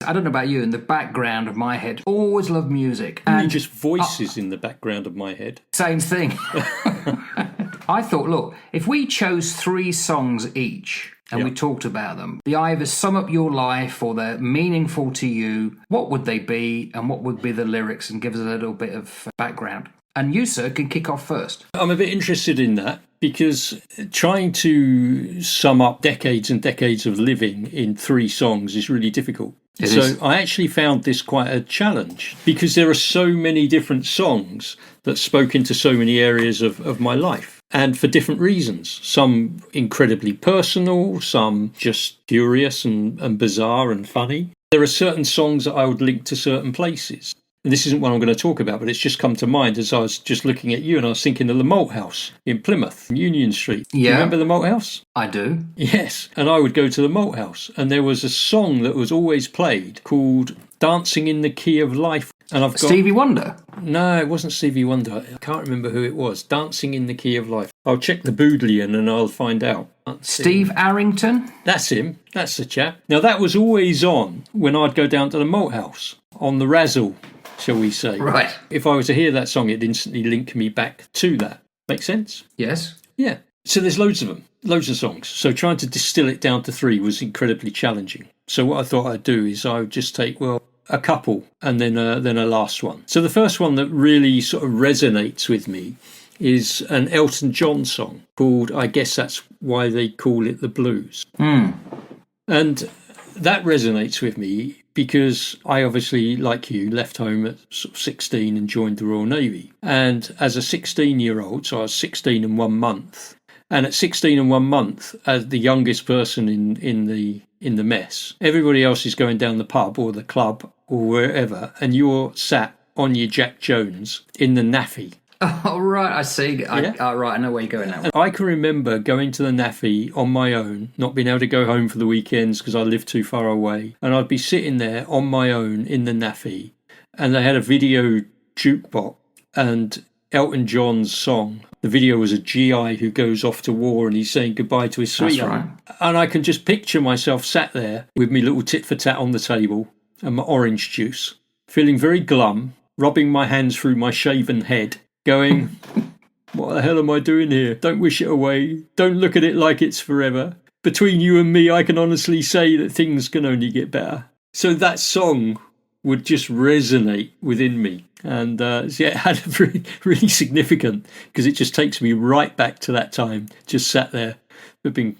I don't know about you, in the background of my head, always loved music. And just voices in the background of my head. Same thing. I thought, look, if we chose 3 songs each and we talked about them, they either sum up your life or they're meaningful to you, what would they be and what would be the lyrics, and give us a little bit of background. And you, sir, can kick off first. I'm a bit interested in that because trying to sum up decades and decades of living in 3 songs is really difficult. So I actually found this quite a challenge because there are so many different songs that spoke into so many areas of my life, and for different reasons. Some incredibly personal, some just curious and bizarre and funny. There are certain songs that I would link to certain places. And this isn't what I'm going to talk about, but it's just come to mind as I was just looking at you, and I was thinking of the Malt House in Plymouth, Union Street. Yeah. Do you remember the Malt House? I do. Yes. And I would go to the Malt House, and there was a song that was always played called Dancing in the Key of Life. And I've got Stevie Wonder? No, it wasn't Stevie Wonder. I can't remember who it was. Dancing in the Key of Life. I'll check the Boodlian and I'll find out. Steve Arrington? That's him. That's the chap. Now, that was always on when I'd go down to the Malt House on the Razzle, shall we say. Right. If I was to hear that song, it'd instantly link me back to that. Make sense? Yes. Yeah. So there's loads of them, loads of songs. So trying to distill it down to 3 was incredibly challenging. So what I thought I'd do is I would just take, a couple and then a last one. So the first one that really sort of resonates with me is an Elton John song called I Guess That's Why They Call It the Blues. And that resonates with me because I obviously, like you, left home at sort of 16 and joined the Royal Navy. And as a 16-year-old, so I was 16 and 1 month, and at 16 and 1 month, as the youngest person in the mess, everybody else is going down the pub or the club or wherever, and you're sat on your Jack Jones in the naffy. Oh, right, I see. Right, I know where you're going now. I can remember going to the naffy on my own, not being able to go home for the weekends because I lived too far away, and I'd be sitting there on my own in the naffy, and they had a video jukebox, and Elton John's song. The video was a GI who goes off to war and he's saying goodbye to his sweetheart. Right. And I can just picture myself sat there with me little tit for tat on the table and my orange juice, feeling very glum, rubbing my hands through my shaven head, going, what the hell am I doing here? Don't wish it away. Don't look at it like it's forever. Between you and me, I can honestly say that things can only get better. So that song would just resonate within me. And it had a really, really significant, because it just takes me right back to that time, just sat there, being